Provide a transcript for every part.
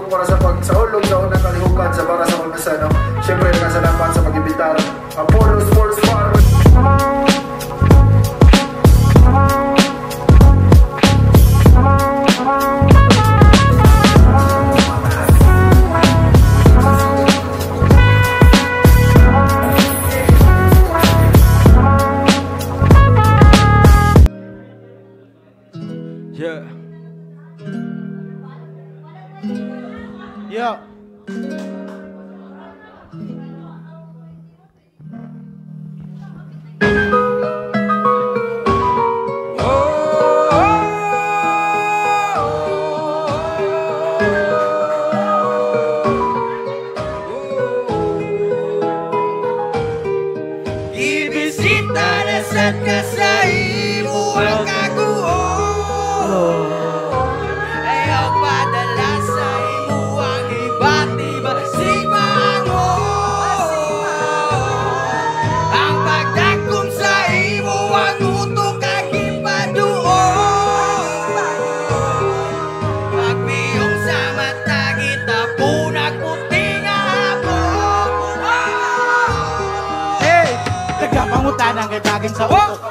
Para sa pagsaulog sa unang kalihukan sa para sa pagmasano. Siyempre, nagkasalamat sa pag-ibitar Apollo Sports Bar. Yeah. Yeah. Ibisita na sa kasay mo ang kaguo. Ayaw padala sa imo ang iba't iba sigmango. Ang pagdagkom sa imo ang utok kag ipaduo. Pagpiyong sa mata kita punag puti nga hapon. Hey! Nagkapangutanang kay baging sa utok.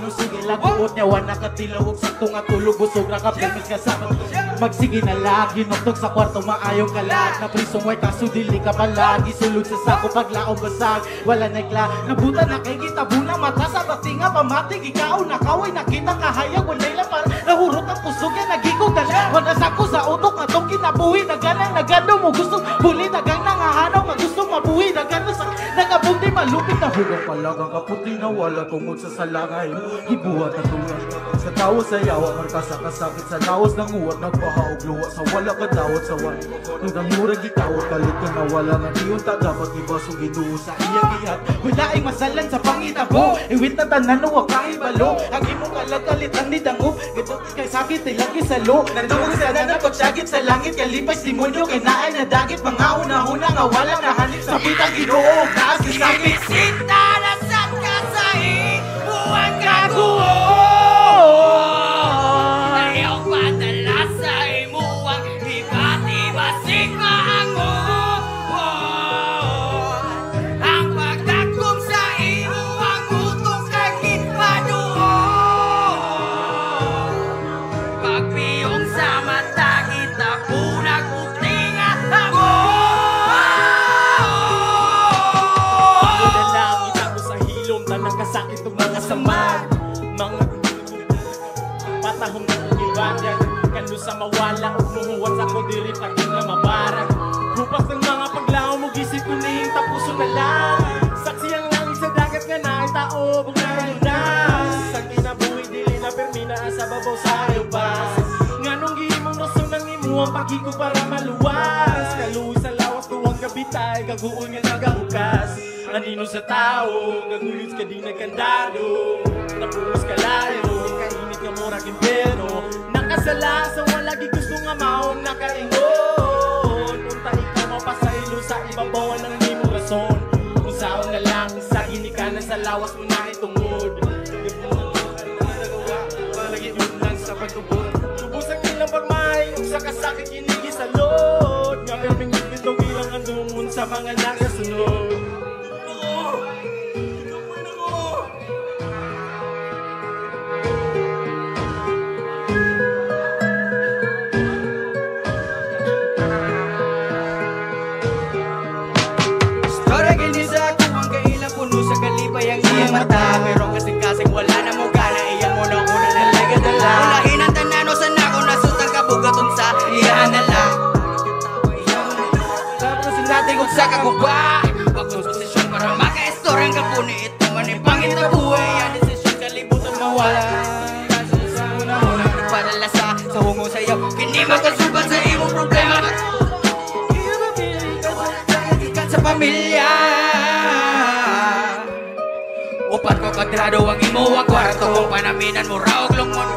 Sige lang uot niya, wala katilawag sa tunga tulog, busog na kapimis ka sa magsige na lang, ginugtog sa kwarto, maayong kalag na prisong white, kaso dili ka balag isulod sa sako, paglaong basag wala nagla, nabuta na kay kita bunang mata sa batinga, pamatig ikaw, nakaway, nakita kahayag wala lang para nahurot ang pusog yan, nagigong dala wala sako sa utok, na tong kinabuhi naganang nagano mo, gusto huli nagang nangahanaw, magustong mabuhi nagano sa nagabundi malupit na hugang palagang kaputi na wala tungod sa salangay ibuhat na tungan sa tawo sa yawa marka sa kasakit sa lawas ng uwat nagpahaog luwa sa wala kadawat sa wan nang murag gitawat kalit ka na wala nga diyon ta dapat ibasong ginuo sa iyang ihat wala ay masalan sa pangitabo iwit na tanan o wakahibalo ang imong kalagalit ang nidango gito kay sakit ay lagi sa lo nandungog sa nanapag sagit sa langit kalipay simonyo kay naay na dagit mga una-una nga walang nahanip sa pitang ginoo naas ni sakit Ibisita na sa kasay mo ang kaguo. Ayaw padala sa imo ang iba't iba sigmango. Ang pagdagkom sa imo ang utok kag ipaduo. Pagpiyong sa mata kita punag puti nga tanang kasakit ng mga samad mga patahong ng ibayan kanu sa mawala o muhuwat ako diri takin na mabarag rupas ng mga paglaw mo gisip kuning tapuso na lang saksi ang langit sa dagat nga naay tao bug narunas sa kinabuhi dili na permina sa babaw sa lubas nganong gihimong rason ng imo ang paghigo para maluwas kaluoy sa lawas tuwang gabitay gaguon nga nagahukas anino sa tao, gagulid ka di nagkandado napulos ka layo, kainit ka mura kimpero nakasala sa wala gusto nga maong nakaingon punta ikaw mapasaylo sa ibabawan ng limong rason kung saon na lang sa ginikanan sa lawas mo na itungod malagi yun lang sa pagtubod tubusan nilang pagmahay sa kasakit kinigi sa load nga perming bitong ilang andungon sa mga nakasunod mata pero kasing-kasing wala na mo gana iyan mo na una na lagadala ulahin ang tanano sa nako nasutang kabugaton sa iyan na lang tapos natin kung sa kaguba wag mong posisyon para maka-estorang kapuni ito man ay pangit na buhay yan desisyon kalibutan mawala sa una-una nagpadala sa hungo sa'yo hindi makasubat sa imong problema sa pamilya upat ko kadrado ang imo ang kwarto kung panaminan mo raog lungmon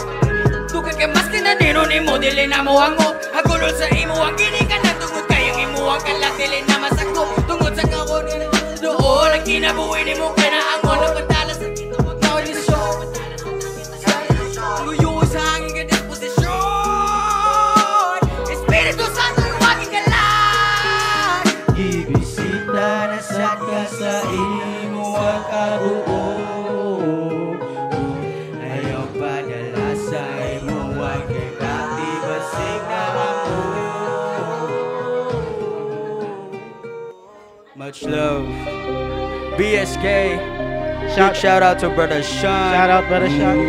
tukay kay mas kinani Nino ni mo, dili na mo hango. Agulol sa imo, ang gini ka na tungod kayong imo ang kalat, dili na masako. Tungod sa kako ni doon, ang kinabuhi ni mo kaya na ang wala patala sa kitawag na audition. Luyo sa hangin ka disposisyon. Espiritu Santo, lumaging ka lang. Ibisita na sa ka sa imo ang kabuo. Ayaw padala sa imo ang kagati basig na ako. Much love. BSK. Shout out to brother Sean. Shout out, brother Sean.